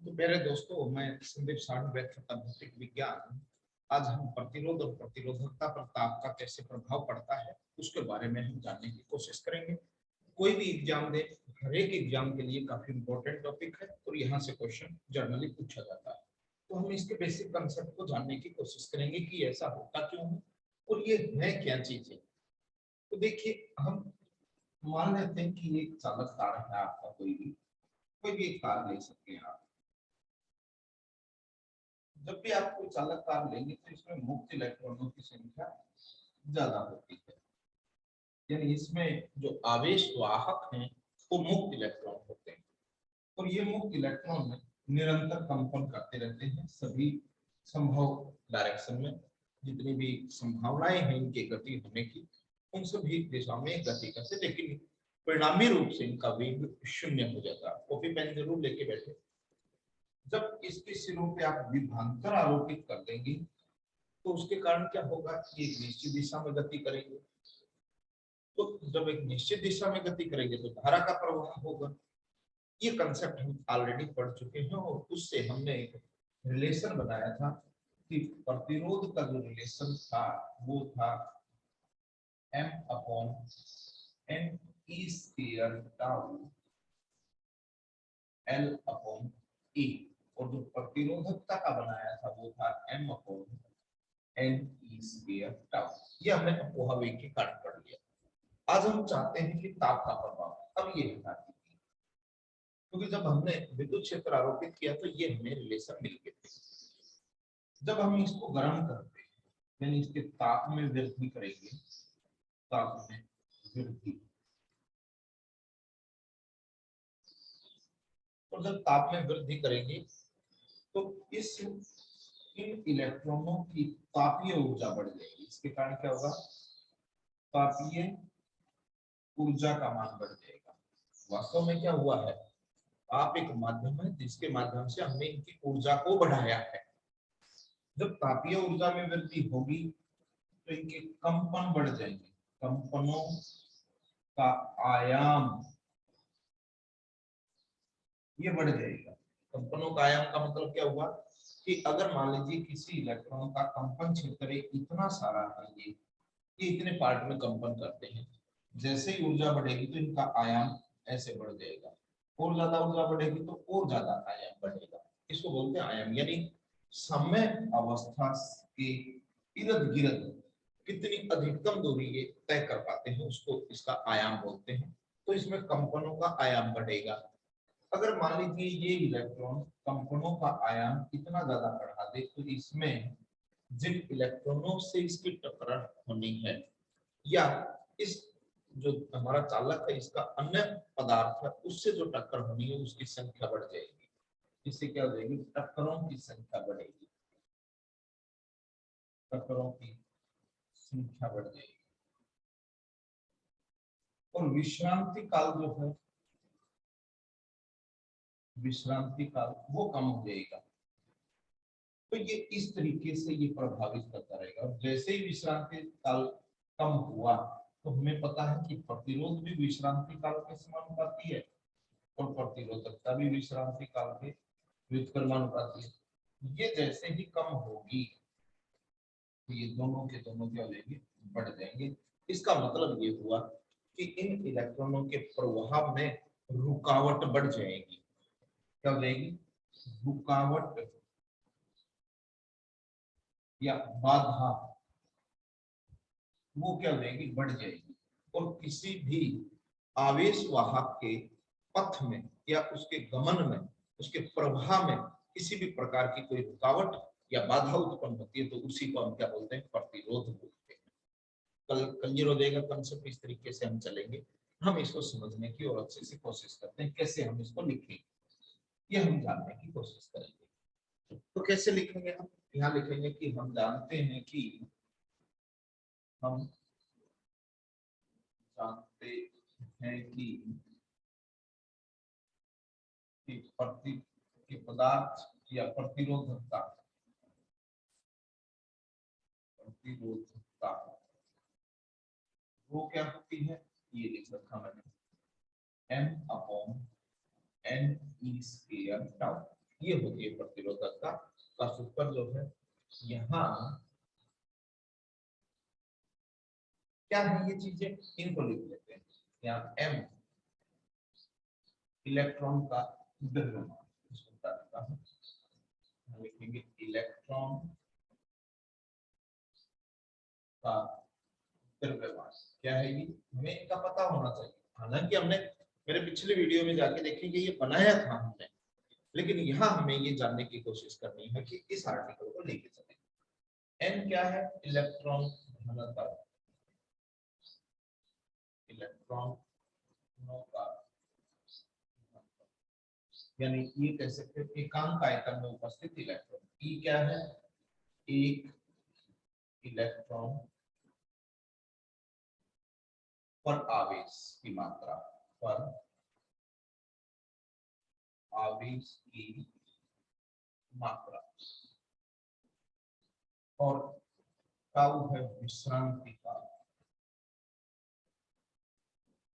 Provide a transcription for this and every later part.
तो मेरे दोस्तों, मैं संदीप साहनी, व्याख्याता भौतिक विज्ञान। आज हम प्रतिरोध और प्रतिरोधकता पर ताप का कैसे प्रभाव पड़ता है उसके बारे में हम जानने की कोशिश करेंगे। कोई भी एग्जाम दे, हर एक एग्जाम के लिए काफी इंपॉर्टेंट टॉपिक है और यहाँ से क्वेश्चन जनरली पूछा जाता है। तो हम इसके बेसिक कंसेप्ट को जानने की कोशिश करेंगे कि ऐसा होता क्यों है और ये है क्या चीजें। तो देखिए, हम मान लेते हैं कि एक चालक तार है आपका, कोई भी एक तार ले सकते हैं आप। जब भी आप कोई चालक तार लेंगे तो इसमें मुक्त इलेक्ट्रॉनों की संख्या ज्यादा होती है, यानी इसमें जो आवेश वाहक हैं वो मुक्त इलेक्ट्रॉन होते हैं और ये मुक्त इलेक्ट्रॉन निरंतर कंपन करते रहते हैं सभी संभव डायरेक्शन में। जितनी भी संभावनाएं हैं इनके गति होने की, उन सभी दिशा में गति करते, लेकिन परिणामी रूप से इनका वेग शून्य हो जाता है। कॉपी पेन जरूर लेके बैठे। जब इसके सिरों पे आप विभवांतर आरोपित कर देंगे तो उसके कारण क्या होगा कि एक निश्चित दिशा में गति करेंगे। तो जब एक निश्चित दिशा में गति करेंगे तो धारा का प्रवाह होगा। ये कंसेप्ट हम ऑलरेडी पढ़ चुके हैं और उससे हमने एक रिलेशन बनाया था कि प्रतिरोध का जो रिलेशन था वो था m upon n e square tau l upon e, और जो प्रतिरोधकता का बनाया था वो था m upon n e square tau. ये हमने अपोहा वेग के कारण पढ़ लिया। आज हम चाहते हैं कि ताप का प्रभाव अब ये हटा दीजिए, क्योंकि जब हमने विद्युत क्षेत्र आरोपित किया तो ये हमें रिलेशन मिल गए थे। जब हम इसको गर्म करते हैं यानी इसके ताप में वृद्धि करेंगे, ताप में वृद्धि, और जब ताप में वृद्धि करेंगे तो इन इलेक्ट्रॉनों की तापीय ऊर्जा बढ़ जाएगी। इसके कारण क्या होगा, तापीय ऊर्जा का मान बढ़ जाएगा। वास्तव में क्या हुआ है, आप एक माध्यम है जिसके माध्यम से हमने इनकी ऊर्जा को बढ़ाया है। जब तापीय ऊर्जा में वृद्धि होगी तो इनके कंपन बढ़ जाएंगे, कंपनों का आयाम ये बढ़ जाएगा। कंपनों का आयाम का मतलब क्या हुआ कि अगर मान लीजिए किसी इलेक्ट्रॉन का कंपन क्षेत्र इतना सारा है, ये इतने पार्ट में कंपन करते हैं, जैसे ही ऊर्जा बढ़ेगी तो इनका आयाम ऐसे बढ़ जाएगा, और ज्यादा ऊर्जा बढ़ेगी तो और ज्यादा आयाम बढ़ेगा। इसको बोलते हैं आयाम, यानी समय अवस्था के इर्द गिर्द कितनी अधिकतम दूरी ये तय कर पाते हैं उसको इसका आयाम बोलते हैं। तो इसमें कंपनों का आयाम बढ़ेगा। अगर मान लीजिए ये इलेक्ट्रॉन कंपनों का आयाम इतना ज्यादा बढ़ा दे तो इसमें जिन इलेक्ट्रॉनों से इसकी टकरार होनी है, या इस जो हमारा चालक है इसका अन्य पदार्थ है उससे जो टक्कर होनी है उसकी संख्या बढ़ जाएगी। इससे क्या हो जाएगी, टक्करों की संख्या बढ़ेगी, टक्करों की संख्या बढ़ जाएगी। और विश्रांति काल जो है, विश्रांति काल वो कम हो जाएगा। तो ये इस तरीके से ये प्रभावित करता रहेगा। और जैसे ही विश्रांति काल कम हुआ तो हमें पता है कि प्रतिरोध भी विश्रांति काल के समानुपाती है और प्रतिरोधकता भी विश्रांति काल के व्युत्क्रमानुपाती है। ये जैसे ही कम होगी तो ये दोनों के दोनों क्या हो जाएंगे, बढ़ जाएंगे। इसका मतलब ये हुआ कि इन इलेक्ट्रॉनों के प्रवाह में रुकावट बढ़ जाएगी। क्या हो जाएगी, रुकावट या बाधा, वो क्या हो जाएगी, बढ़ जाएगी। और किसी भी आवेश वाहक के पथ में या उसके गमन में, उसके प्रवाह में किसी भी प्रकार की कोई रुकावट या बाधा उत्पन्न होती है तो उसी को हम क्या बोलते हैं, प्रतिरोध बोलते हैं। कल क्लियर हो जाएगा कंसेप्ट। इस तरीके से हम चलेंगे, हम इसको समझने की और अच्छे से कोशिश करते हैं कैसे हम इसको लिखेंगे, ये हम जानने की कोशिश करेंगे। तो कैसे लिखेंगे हम, यहाँ लिखेंगे कि हम जानते हैं कि हम जानते हैं कि पदार्थ या प्रतिरोधकता, प्रतिरोधकता वो क्या होती है, ये लिख रखा मैंने, m upon n e square tau. ये होती है प्रतिरोधकता। का सूत्र जो है यहाँ क्या है, ये चीजें इनको लिख लेते हैं। यहाँ m इलेक्ट्रॉन का द्रव्यमान, इसको बता देता हूं, लिखेंगे इलेक्ट्रॉन का द्रव्यमान। क्या है ये, हमें इनका पता होना चाहिए। हालांकि हमने मेरे पिछले वीडियो में जाके देखेंगे ये बनाया था हमने, लेकिन यहाँ हमें ये जानने की कोशिश करनी है कि इस आर्टिकल को लेके चले। n क्या है, इलेक्ट्रॉन घनत्व, इलेक्ट्रॉनों का, यानी ये कह सकते हैं एकांक आयतन में उपस्थित इलेक्ट्रॉन। ई क्या है, एक इलेक्ट्रॉन पर आवेश की मात्रा, पर आवेश की मात्रा, और ताऊ है विश्रांति काल,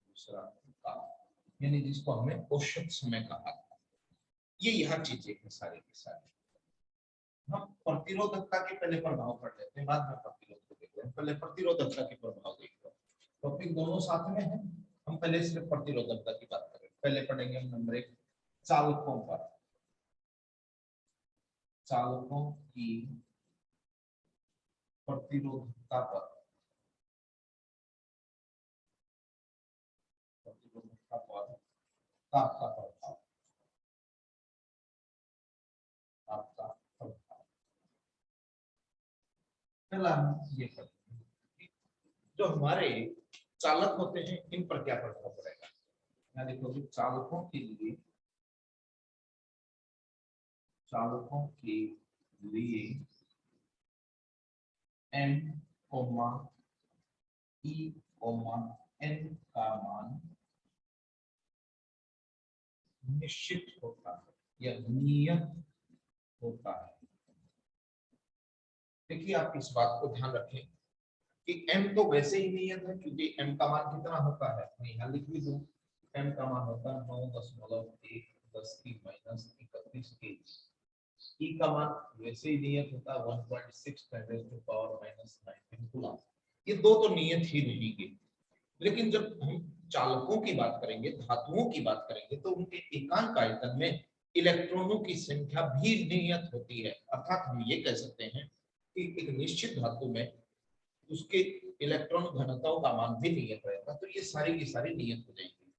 विश्रांति काल यानी जिसको हमने औसत समय कहा था। ये यहाँ चीजें हैं सारी की सारी। हम प्रतिरोधकता के पहले प्रभाव पढ़ लेते हैं, बाद में प्रतिरोध को देखते हैं। पहले प्रतिरोधकता के प्रभाव देखते हैं, टॉपिक दोनों साथ में है। हम पहले सिर्फ प्रतिरोधकता की बात करें। पहले पढ़ेंगे हम नंबर 1 चालकों पर, चालकों की प्रतिरोधकता पर, प्रतिरोधकता पर ताप का प्रभाव, ताप का प्रभाव। पहला हम ये पढ़ेंगे जो हमारे चालक होते हैं इन पर क्या प्रभाव पड़ेगा। यहाँ देखो कि चालकों के लिए, चालकों के लिए m, e, n का मान निश्चित होता है या नियत होता है। देखिए आप इस बात को ध्यान रखें कि m तो वैसे ही नियत है, क्योंकि m का मान कितना होता है, मैं यहाँ लिख भी दूं, m का मान होता है 9.1 10 की -31 केजी। e का मान वैसे ही नियत होता है 1.6 × 10⁻⁹ कूलम। ये दो तो नियत ही रहेंगे, लेकिन जब हम चालकों की बात करेंगे, धातुओं की बात करेंगे, तो उनके एकांक आयतन में इलेक्ट्रॉनों की संख्या भी नियत होती है। अर्थात हम ये कह सकते हैं कि एक निश्चित धातु में उसके इलेक्ट्रॉन घनत्व का मान भी नियत रहेगा। तो ये सारी की सारी नियत हो जाएंगी।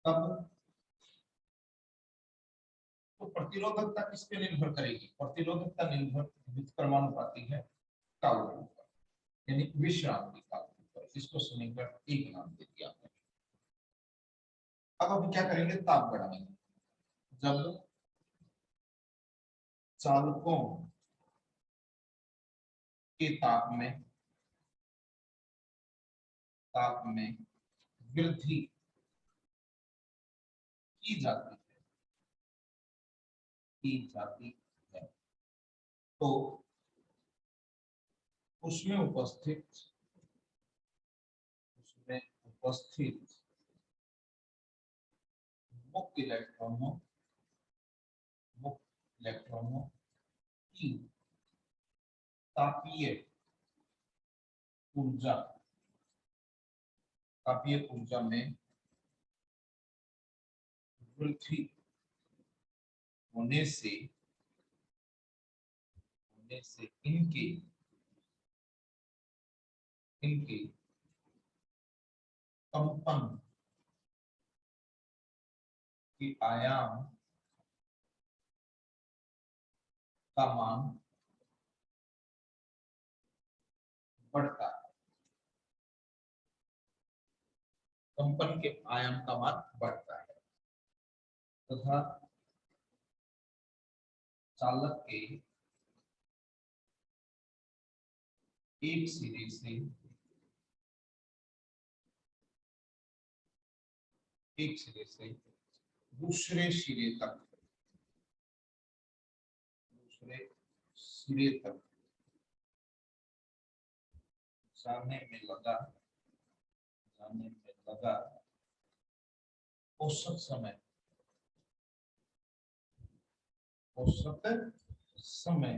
तब तो प्रतिरोधकता किस पे निर्भर करेगी, प्रतिरोधकता निर्भर विद्युत क्रमानुपाती है ताऊ के ऊपर, यानी विश्रांति काल के ऊपर। इसको समीकरण 1 नाम दे दिया हमने। अब हम क्या करेंगे, ताप बढ़ाएंगे। जब चालकों के ताप में वृद्धि की जाती है, तो उसमें उपस्थित मुक्त इलेक्ट्रॉनों की तापीय ऊर्जा में वृद्धि होने से इनके कंपन के आयाम का मान बढ़ता है। कंपन के आयाम का मान बढ़ता है तथा चालक के एक सिरे से दूसरे सिरे तक जाने में लगा औसत समय औसत समय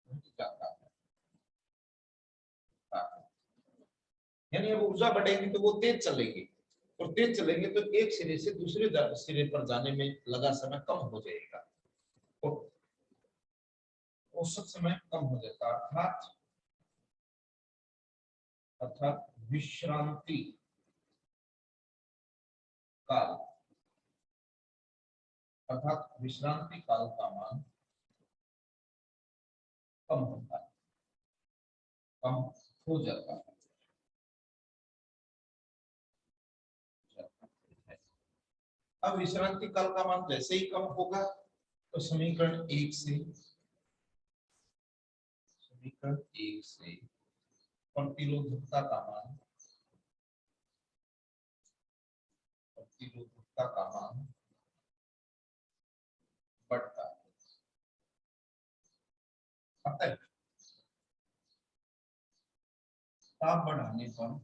घट जाता है। यानी अब ऊर्जा बढ़ेगी तो वो तेज चलेगी, और तेज चलेंगे तो एक सिरे से दूसरे सिरे पर जाने में लगा समय कम हो जाएगा, और औसत समय कम हो जाता है। अर्थात विश्रांति काल, अर्थात विश्रांति काल का मान कम होता है, कम हो जाता है। अब विश्रांति काल का मान जैसे ही कम होगा तो समीकरण एक से प्रतिरोधकता का मान, प्रतिरोधकता का मान बढ़ता है। अतः ताप बढ़ाने पर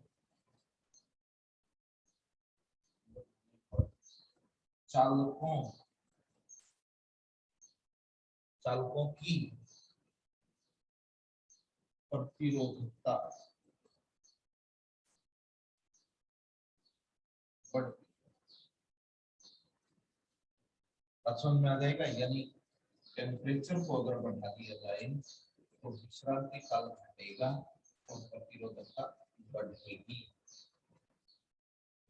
चालकों की प्रतिरोधकता बढ़ती, समझ में आ जाएगा। यानी टेम्परेचर को अगर बढ़ा दिया जाए तो विश्रांति काल घटेगा और प्रतिरोधकता बढ़ेगी।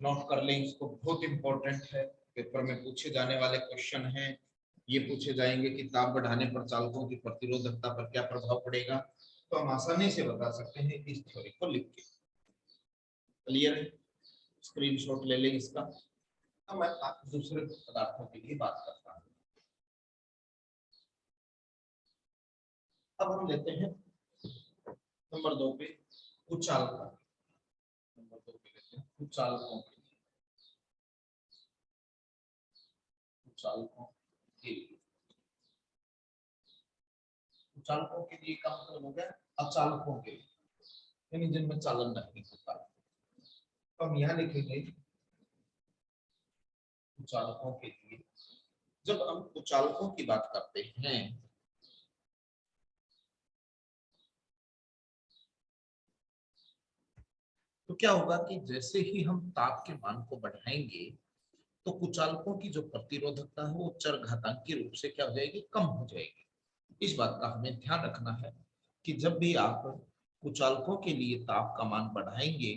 नोट कर लें इसको, बहुत इंपॉर्टेंट है, पेपर में पूछे जाने वाले क्वेश्चन हैं। ये पूछे जाएंगे कि ताप बढ़ाने पर चालकों की प्रतिरोधकता पर क्या प्रभाव पड़ेगा, तो हम आसानी से बता सकते हैं इस थ्योरी को लिख के। क्लियर है? स्क्रीनशॉट ले लें इसका। अब मैं दूसरे पदार्थों के लिए बात करता हूं। अब हम लेते हैं नंबर 2 पे उचालक। नंबर 2 पे लेते हैं उचालकों के लिए, उचालकों के लिए, उचालकों के लिए का मतलब हो गया अचालकों के लिए, यानी जिनमें चालन नहीं होता। तो हम यहाँ लिखेंगे उचालकों के लिए। जब हम उचालकों की बात करते हैं तो क्या होगा कि जैसे ही हम ताप के मान को बढ़ाएंगे तो कुचालकों की जो प्रतिरोधकता है वो चरघातांकी रूप से क्या हो जाएगी, कम हो जाएगी। इस बात का हमें ध्यान रखना है कि जब भी आप कुचालकों के लिए ताप का मान बढ़ाएंगे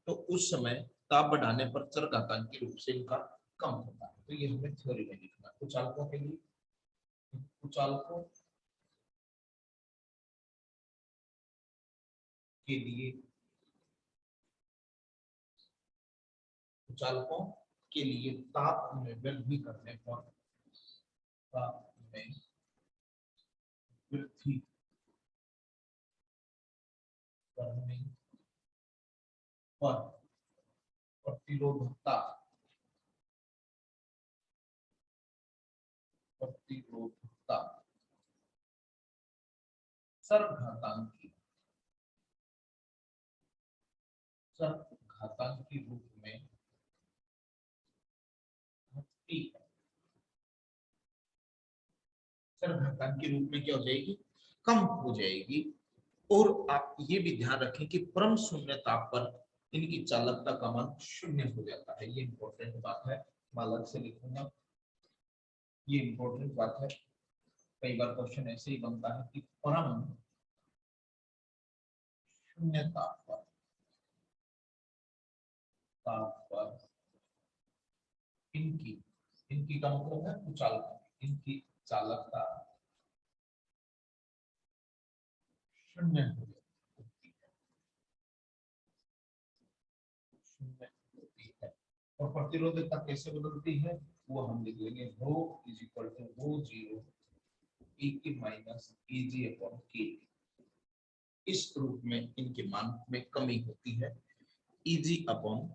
तो उस समय ताप बढ़ाने पर चरघातांकी रूप से इनका कम होता है। तो ये हमें थ्योरी में लिखना है कुचालकों के लिए। कुचालकों के लिए, कुचालकों के लिए ताप में वृद्धि करने पर, ताप में वृद्धि करने पर प्रतिरोधकता, प्रतिरोधकता चरघातांकी, चरघातांकी रूप में घटती है। चरघातांकी रूप में क्या हो जाएगी, कम हो जाएगी। और आप ये भी ध्यान रखें कि परम शून्य ताप पर इनकी चालकता का मान शून्य हो जाता है। ये इंपॉर्टेंट बात है, मैं अलग से लिखूंगा, ये इंपॉर्टेंट बात है। कई बार क्वेश्चन ऐसे ही बनता है कि परम शून्य ताप पर, ताप पर इनकी, इनकी का मतलब है कुचालकता, इनकी चालकता शून्य हो जाती है, शून्य होती है। और प्रतिरोधकता कैसे बदलती है वो हम लिख लेंगे, rho is equal to rho zero e की माइनस ई जी अपॉन के। इस रूप में इनके मान में कमी होती है, ई जी अपॉन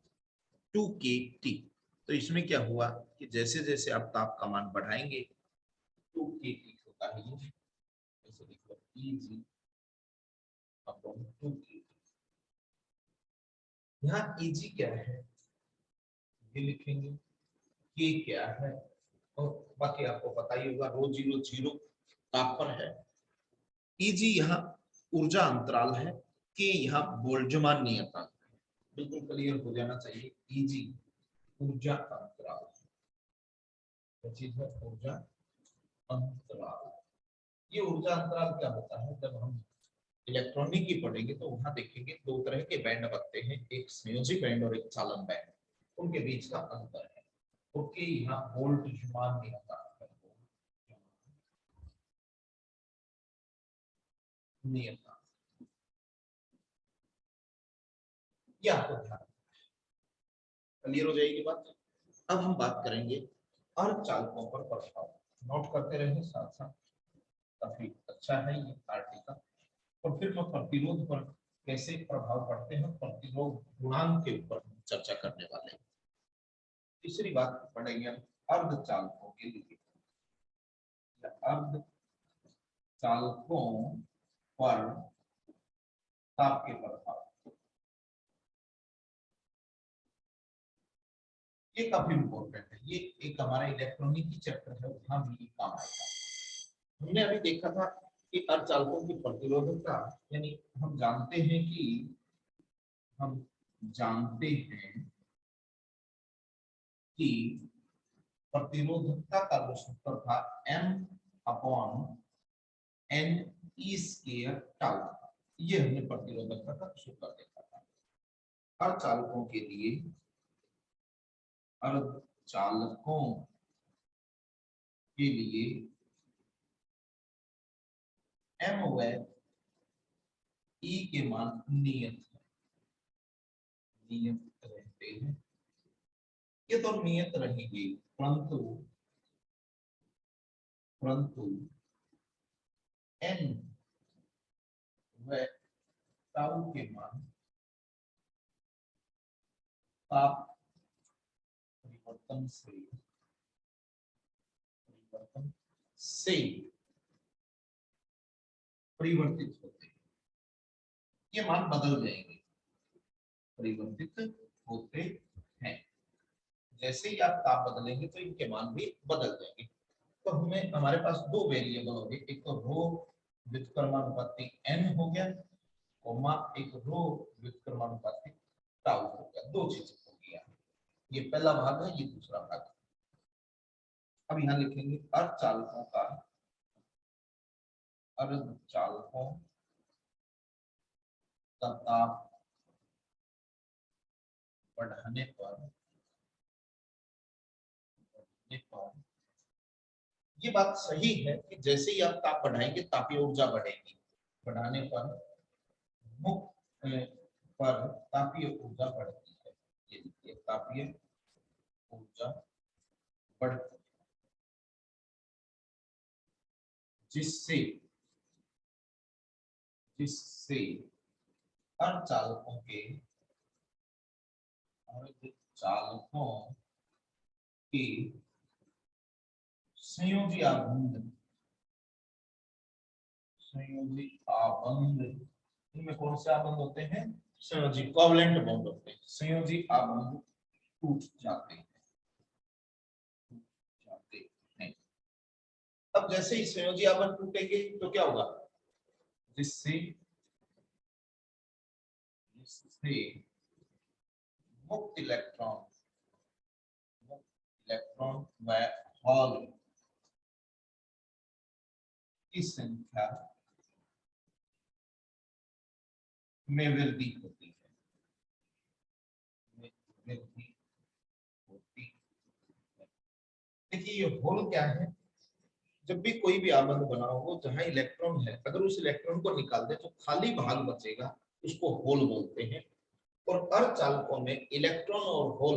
2kT। तो इसमें क्या हुआ कि जैसे जैसे आप ताप का मान बढ़ाएंगे 2kT होता है, ये ऐसे लिखो Eg अपॉन 2kT। यहाँ Eg क्या है ये लिखेंगे, K क्या है और बाकी आपको पता ही होगा रो जीरो जीरो ताप पर है। ईजी यहाँ ऊर्जा अंतराल है कि यहाँ बोल्ट्जमान नियतांक है। बिल्कुल क्लियर हो जाना चाहिए। ईजी ऊर्जा अंतराल क्या चीज है? ऊर्जा अंतराल। ये ऊर्जा अंतराल क्या होता है? जब हम इलेक्ट्रॉनिक की पढ़ेंगे तो वहां देखेंगे दो तरह के बैंड बनते हैं, एक संयोजी बैंड और एक चालन बैंड। उनके बीच का अंतर है। ओके, यहाँ बोल्ट्जमान नियतांक है। नियतांक ये आपको ध्यान क्लियर हो जाएगी बात। अब हम बात करेंगे अर्धचालकों पर प्रभाव। नोट करते रहे साथ साथ, काफी अच्छा है ये आर्टिकल। और फिर हम प्रतिरोध पर कैसे प्रभाव पड़ते हैं, प्रतिरोध गुणांक के ऊपर हम चर्चा करने वाले हैं। तीसरी बात पढ़ेंगे हम अर्धचालकों के लिए। अर्धचालकों पर ताप के प्रभाव, ये काफी इंपॉर्टेंट है। ये एक हमारा इलेक्ट्रॉनिक की चैप्टर है, वहां भी काम आएगा। हमने अभी देखा था कि अर्धचालकों की प्रतिरोधकता, यानी हम जानते हैं कि प्रतिरोधकता का जो सूत्र था m/n/e² टाउ। ये हमने प्रतिरोधकता का सूत्र देखा था। अर्धचालकों के लिए, अर्धचालकों के लिए m व e के मान नियत रहते हैं। ये तो नियत रहेंगे, परंतु n व टाउ के मान ताप परिवर्तन से परिवर्तित होते हैं। ये मान बदल जाएंगे, परिवर्तित होते हैं। जैसे ही आप ताप बदलेंगे तो इनके मान भी बदल जाएंगे। तो हमें हमारे पास दो वेरिएबल हो गए, एक तो रो व्युत्क्रमानुपाती n हो गया, कोमा एक रो व्युत्क्रमानुपाती टाउ हो गया। दो चीजें हो गया। ये पहला भाग है, ये दूसरा भाग है। अब यहाँ लिखेंगे अर्धचालकों का, अर्धचालकों का ताप बढ़ाने पर ये बात सही है कि जैसे ही आप ताप बढ़ाएंगे तापीय ऊर्जा बढ़ेगी। बढ़ाने पर मुक्त पर तापीय ऊर्जा बढ़ती है। ये देखिए तापीय ऊर्जा बढ़ती है, जिससे जिससे अर्धचालकों के संयोजी आबंध, इनमें कौन से आबंध होते हैं? संयोजी कोवलेंट बॉन्ड होते हैं। संयोजी आबंध टूट जाते हैं। अब जैसे ही संयोजी आबंध टूटेंगे तो क्या होगा? जिससे मुक्त इलेक्ट्रॉन व हॉल की संख्या में वृद्धि होती है। देखिए ये होल क्या है? जब भी कोई भी आबंध बना हो जहां इलेक्ट्रॉन है, अगर उस इलेक्ट्रॉन को निकाल दे तो खाली भाग बचेगा, उसको होल बोलते हैं। और अर्धचालकों में इलेक्ट्रॉन और होल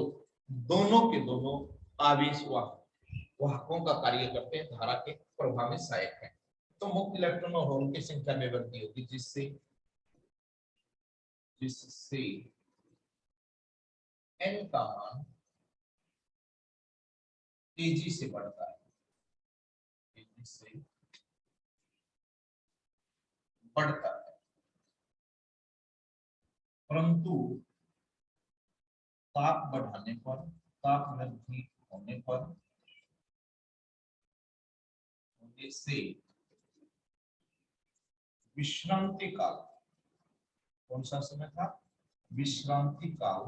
दोनों के दोनों आवेश वाहकों का कार्य करते हैं, धारा के प्रवाह में सहायक है। तो मुक्त इलेक्ट्रॉन और होल की संख्या में वृद्धि होगी, जिससे n का मान तेजी से बढ़ता है, तेजी से बढ़ता है। परंतु ताप बढ़ाने पर, ताप वृद्धि होने पर से विश्रांति काल, कौन सा समय था, विश्रांति काल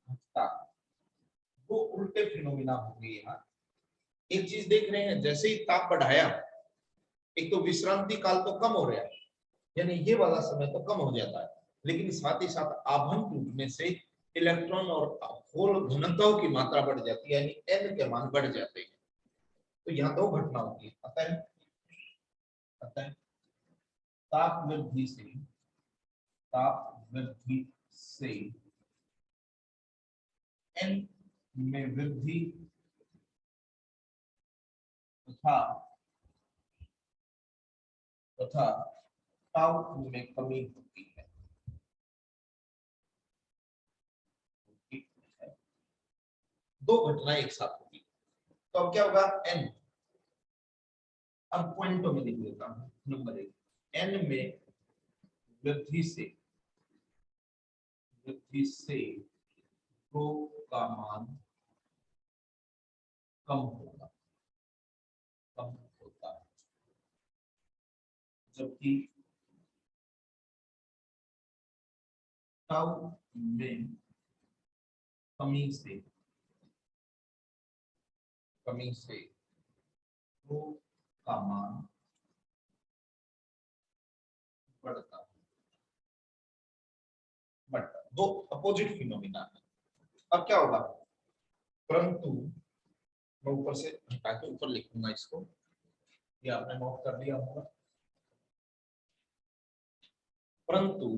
घटता, वो उल्टे फिनोमिना हो गए। यहाँ एक चीज देख रहे हैं, जैसे ही ताप बढ़ाया, एक तो विश्रांति काल तो कम हो रहा है, यानी ये वाला समय तो कम हो जाता है, लेकिन साथ ही साथ आभन टूटने से इलेक्ट्रॉन और होल घनत्व की मात्रा बढ़ जाती है, यानी n के मान बढ़ जाते हैं। तो यहाँ दो घटना होती है, अतः ताप वृद्धि से n में वृद्धि तथा टाउ में कमी होती है। दो घटनाएं एक साथ होगी, तो अब क्या होगा, n, अब पॉइंटों में लिख लेता हूं। नंबर 1, n में वृद्धि से rho का मान कम होता है, जबकि टाउ में कमी से rho का मान बढ़ता है। बट दो अपोजिट फिनोमिना है। अब क्या होगा, परंतु मैं ऊपर से हटा के ऊपर लिखूंगा इसको, ये आपने नोट कर लिया होगा। परंतु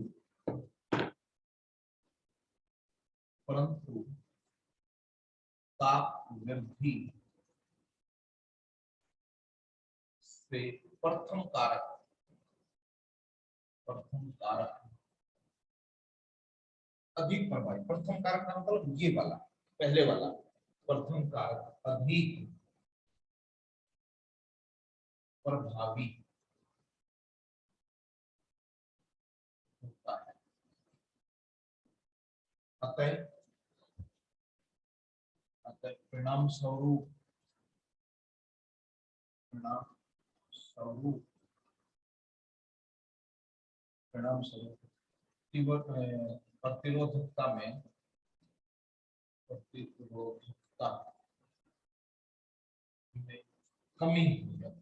ताप वृद्धि से प्रथम कारक अधिक प्रभावी, प्रथम कारक का मतलब ये वाला, पहले वाला, प्रथम कारक अधिक प्रभावी होता है। अतः परिणाम स्वरूप प्रतिरोधकता में कमी हो जाती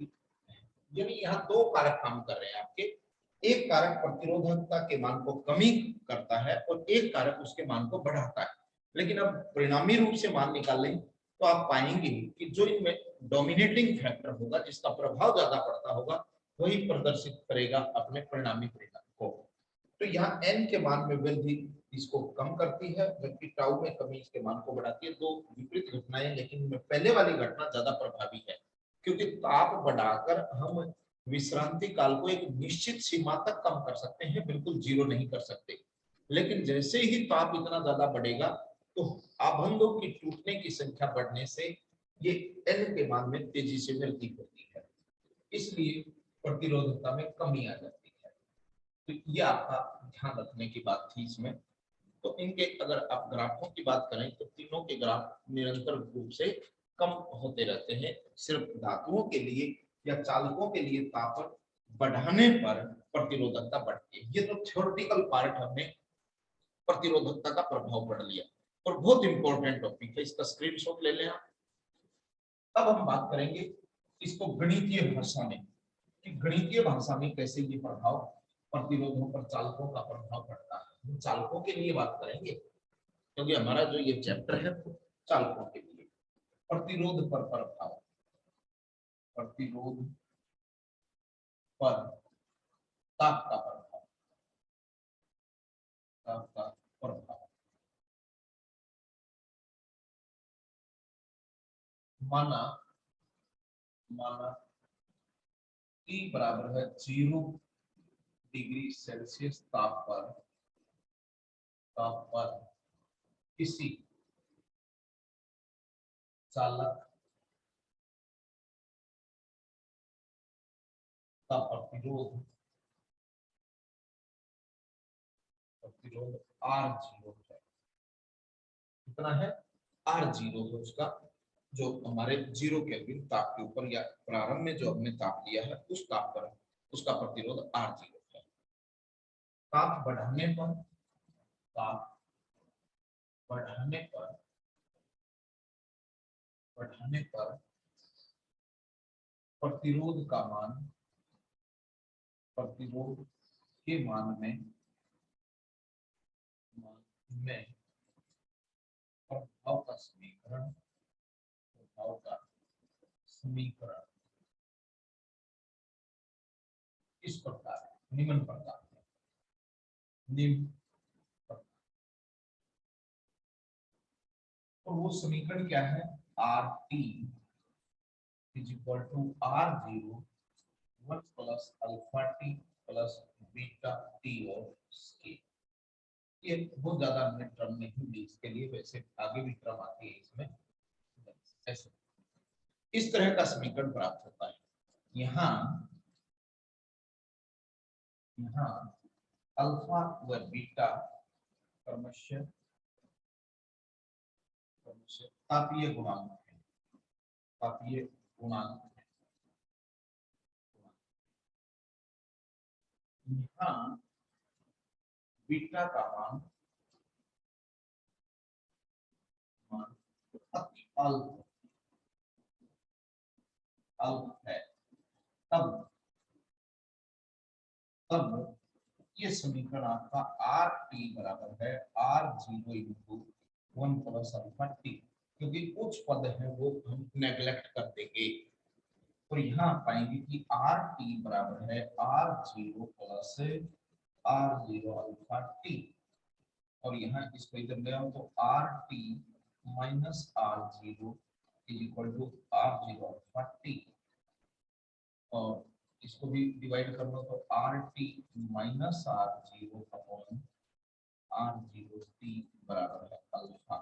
है। यानी यहाँ दो कारक काम कर रहे हैं आपके, एक कारक प्रतिरोधकता के मान को कमी करता है और एक कारक उसके मान को बढ़ाता है। लेकिन अब परिणामी रूप से मान निकालें तो आप पाएंगे कि जो इनमें डोमिनेटिंग फैक्टर होगा, जिसका प्रभाव ज्यादा पड़ता होगा, वही प्रदर्शित करेगा अपने परिणामी परिणाम को। तो यहाँ n के मान में वृद्धि इसको कम करती है, जबकि टाउ में कमी इसके मान को बढ़ाती है। दो विपरीत घटनाएं, लेकिन पहले वाली घटना ज्यादा प्रभावी है, क्योंकि ताप बढ़ाकर हम विश्रांति काल को एक निश्चित सीमा तक कम कर सकते हैं, बिल्कुल जीरो नहीं कर सकते। लेकिन जैसे ही ताप इतना ज्यादा बढ़ेगा तो आबंधों की टूटने की संख्या बढ़ने से ये n के मान में तेजी से वृद्धि होती है, इसलिए प्रतिरोधकता में कमी आ जाती है। तो ये आपका ध्यान रखने की बात थी इसमें। तो इनके अगर आप ग्राफों की बात करें तो तीनों के ग्राफ निरंतर रूप से कम होते रहते हैं। सिर्फ धातुओं के लिए या चालकों के लिए ताप बढ़ाने पर प्रतिरोधकता बढ़ती है। ये तो थ्योरेटिकल पार्ट हमने प्रतिरोधकता का प्रभाव पढ़ लिया, और बहुत इंपॉर्टेंट टॉपिक है, इसका स्क्रीनशॉट ले लें आप। अब हम बात करेंगे इसको गणितीय भाषा में, कि गणितीय भाषा में कैसे ये प्रभाव प्रतिरोधों पर चालकों का प्रभाव पड़ता है। हम चालकों के लिए बात करेंगे, क्योंकि हमारा जो ये चैप्टर है चालकों के लिए। प्रतिरोध पर प्रभाव, प्रतिरोध पर ताप का प्रभाव, ताप का प्रभाव। माना T बराबर है 0 डिग्री सेल्सियस ताप पर किसी चालक का प्रतिरोध R0 है। कितना है? आर जीरो है उसका, जो हमारे 0 केल्विन ताप के ऊपर या प्रारंभ में जो हमने ताप लिया है उस ताप पर उसका प्रतिरोध आर जीरो है। ताप बढ़ाने पर, ताप बढ़ाने पर प्रतिरोध का मान, प्रतिरोध के मान में प्रभाव का समीकरण, प्रभाव का समीकरण इस प्रकार निम्न प्रकार है, निम्न प्रकार। और वो समीकरण क्या है? R T is equal to R zero 1 plus alpha T plus beta T और के। ये बहुत ज्यादा हमने टर्म नहीं ली इसके लिए, वैसे आगे भी टर्म आती है इसमें। ऐसे इस तरह का समीकरण प्राप्त होता है। यहाँ अल्फा व बीटा क्रमशः तापीय गुणांक है, तापीय गुणांक है। यहाँ बीटा का मान अति अल्प है, तब ये समीकरण आपका आर टी बराबर है R zero into 1 plus alpha T, क्योंकि कुछ पद है वो हम नेग्लेक्ट कर देंगे। और यहाँ पाएंगे कि आर टी बराबर है R zero plus R zero alpha T, और यहाँ इसको इधर ले आओ तो R T minus R zero is equal to R zero alpha T, और इसको भी डिवाइड कर लो तो R T minus R zero upon R zero T बराबर है अल्फा।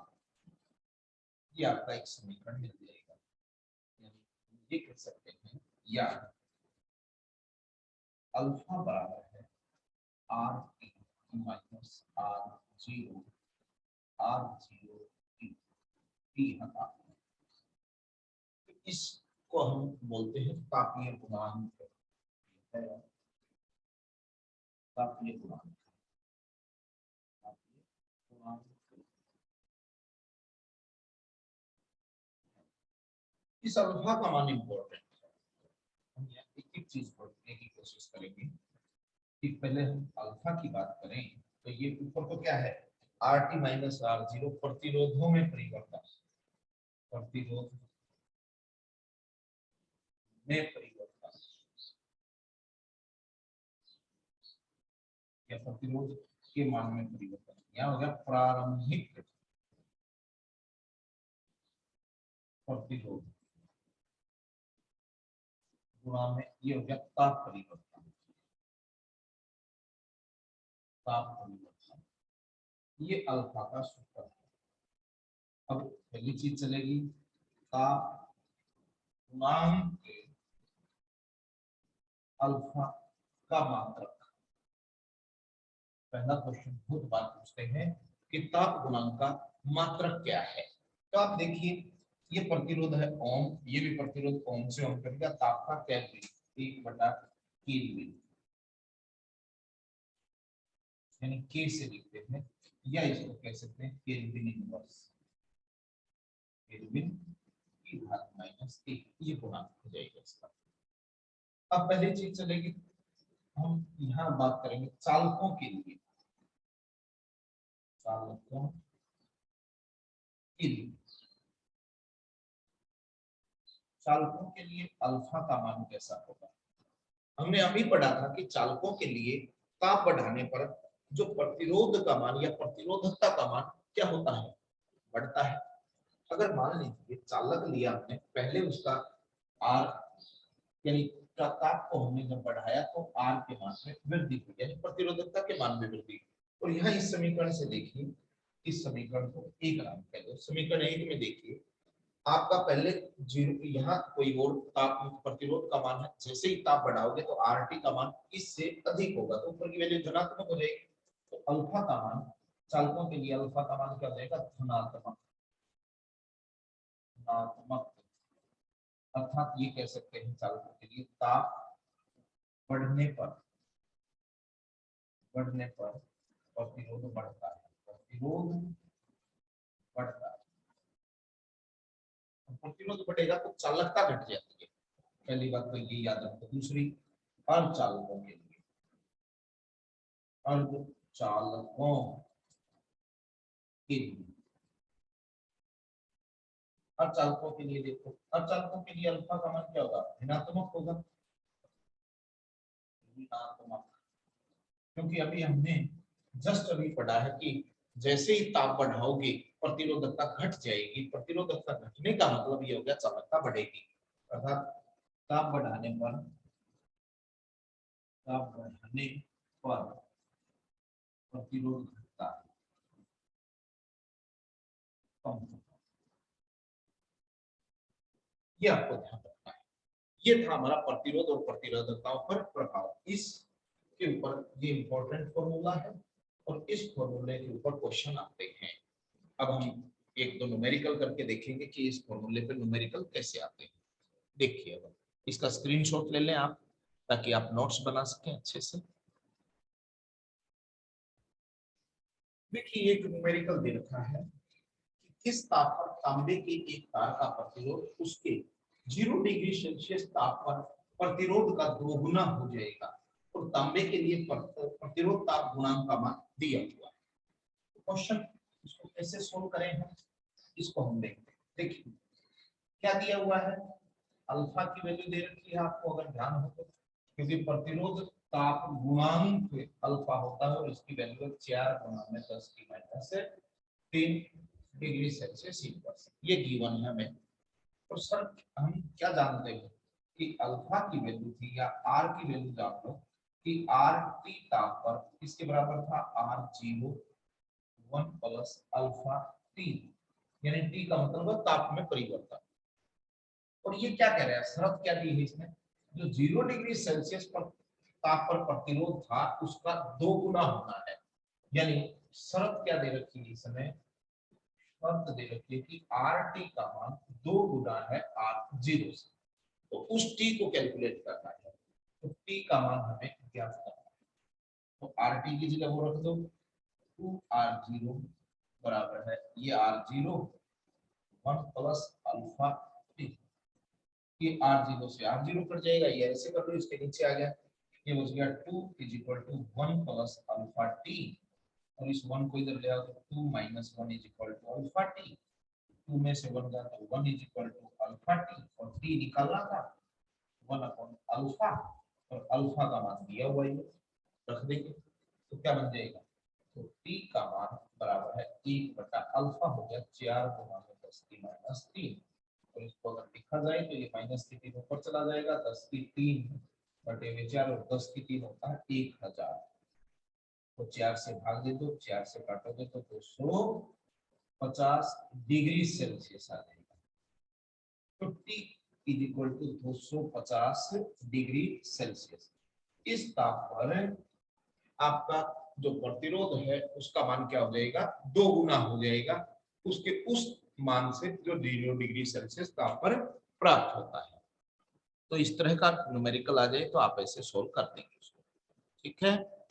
ये आपका एक समीकरण मिल जाएगा। ये कह सकते हैं या अल्फा बराबर है R T minus R zero T हटा, इसको हम बोलते हैं तापीय गुणांक। तापीय गुणांक, इस अल्फा का मान इंपॉर्टेंट है। हम यहाँ एक चीज पढ़ने की कोशिश करेंगे कि पहले हम अल्फा की बात करें तो ये ऊपर तो क्या है R T minus R zero, प्रतिरोधों में परिवर्तन, प्रतिरोध में परिवर्तन या प्रतिरोध के मान में परिवर्तन, यहाँ हो गया प्रारंभिक प्रतिरोध गुणा में ये हो गया ताप परिवर्तन, ताप परिवर्तन, ये अल्फा का सूत्र है। अब पहली चीज चलेगी ताप गुणांक अल्फा का मात्रक। पहला क्वेश्चन बहुत बार पूछते हैं कि ताप गुणांक का मात्रक क्या है। तो आप देखिए ये प्रतिरोध है ओम, ये भी प्रतिरोध ओम से ओम करेगा, ताप का केल्विन 1/केल्विन यानी के से लिखते हैं, या इसको कह सकते हैं केल्विन इनवर्स, केल्विन की घात -1, ये गुणांक हो जाएगा इसका। अब पहली चीज चलेगी, हम यहाँ बात करेंगे चालकों के लिए, चालकों के लिए, चालकों के लिए अल्फा का मान कैसा होगा। हमने अभी पढ़ा था कि चालकों के लिए ताप बढ़ाने पर जो प्रतिरोध का मान या प्रतिरोधकता का मान क्या होता है, बढ़ता है। अगर मान लीजिए चालक लिया हमने, पहले उसका आर यानी ताप को हमने जब बढ़ाया तो आर के मान में वृद्धि हुई, यानी प्रतिरोधकता के मान में वृद्धि। और यहाँ इस समीकरण से देखिए, इस समीकरण को एक नाम कह दो, समीकरण 1 में देखिए आपका पहले जीरो, यहाँ कोई और ताप प्रतिरोध का मान है, जैसे ही ताप बढ़ाओगे तो आर टी का मान इससे अधिक होगा तो ऊपर की वैल्यू धनात्मक हो जाएगी। तो अल्फा का मान चालकों के लिए अल्फा का मान क्या हो जाएगा, धनात्मक। ऋणात्मक, अर्थात ये कह सकते हैं चालकों के लिए ताप बढ़ने पर प्रतिरोध बढ़ता है, प्रतिरोध बढ़ता है। प्रतिरोध बढ़ेगा तो चालकता घट जाती है, पहली बात तो ये याद रखो। दूसरी, अर्धचालकों के लिए, अर्धचालकों के लिए, अर्धचालकों के लिए देखो, अर्धचालकों के लिए अल्फा का मान क्या होगा, ऋणात्मक होगा, ऋणात्मक, क्योंकि अभी हमने जस्ट अभी पढ़ा है कि जैसे ही ताप बढ़ाओगे प्रतिरोधकता घट जाएगी। प्रतिरोधकता घटने का मतलब ये हो गया चालकता बढ़ेगी, अर्थात ताप बढ़ाने पर प्रतिरोध घटता है, कम होता है। ये आपको ध्यान रखना है। ये था हमारा प्रतिरोध और प्रतिरोधकताओं पर प्रभाव। इसके ऊपर ये इंपॉर्टेंट फॉर्मूला है और इस फॉर्मूले के ऊपर क्वेश्चन आते हैं। अब हम एक दो न्यूमेरिकल करके देखेंगे कि इस फॉर्मूले पे न्यूमेरिकल कैसे आते हैं। देखिए, अब इसका स्क्रीनशॉट ले लें आप, ताकि आप नोट्स बना सकें अच्छे से। देखिए, एक न्यूमेरिकल दे रखा है कि किस ताप पर तांबे के एक तार का प्रतिरोध उसके 0 डिग्री सेल्सियस ताप पर प्रतिरोध का 2 गुना हो जाएगा, और तांबे के लिए प्रतिरोध ताप गुणांक का मान दिया हुआ है। क्वेश्चन इसको कैसे सोल्व करें हम, इसको हम देखते हैं। देखिए क्या दिया हुआ है, अल्फा की वैल्यू दे रखी है आपको, अगर ध्यान हो तो, क्योंकि प्रतिरोध ताप गुणांक अल्फा होता है और इसकी वैल्यू 4 गुना में 10 की माइनस 3 डिग्री सेल्सियस इनवर्स, ये गिवन है हमें। और सर हम क्या जानते हैं कि अल्फा की वैल्यू थी या आर की वैल्यू जान लो कि आर टी ताप पर किसके बराबर था, R0 1 प्लस अल्फा टी, यानी टी का मतलब है ताप में परिवर्तन। और ये क्या कह रहा है, शर्त क्या दी है इसमें, जो 0 डिग्री सेल्सियस पर ताप पर प्रतिरोध था उसका 2 गुना होना है, यानी शर्त क्या दे रखी है इसमें, शर्त दे रखी है कि आर टी का मान 2 गुना है R0 से, तो उस टी को कैलकुलेट करना है, तो टी का मान हमें ज्ञात करना है। तो आर टी की जगह वो रख दो 2R0 बराबर है ये R0 1 प्लस अल्फा टी, ये R0 से R0 कट जाएगा, ये ऐसे कर लो, इसके नीचे आ गया, ये बच गया 2 = 1 प्लस अल्फा टी, और इस 1 को इधर ले आओ तो 2 - 1 = अल्फा टी, 2 में से 1 गया तो 1 = अल्फा टी, और टी निकालना था 1/अल्फा, और अल्फा का मान दिया हुआ है, रख देंगे तो क्या बन जाएगा, तो टी का मान बराबर है 1/अल्फा, हो गया 4 गुना में 10 की माइनस 3, और इसको अगर लिखा जाए तो ये माइनस की 3 ऊपर चला जाएगा, 10 की 3 बटे में 4, और 10 की 3 होता है 1000, तो 4 से भाग दे दो, 4 से काटोगे तो 250 डिग्री सेल्सियस आ जाएगा। तो T = 250 डिग्री सेल्सियस। इस ताप पर आपका जो प्रतिरोध है उसका मान क्या हो जाएगा, 2 गुना हो जाएगा उसके उस मान से जो 0 डिग्री सेल्सियस ताप पर प्राप्त होता है। तो इस तरह का न्यूमेरिकल आ जाए तो आप ऐसे सोल्व कर देंगे उसको, ठीक है।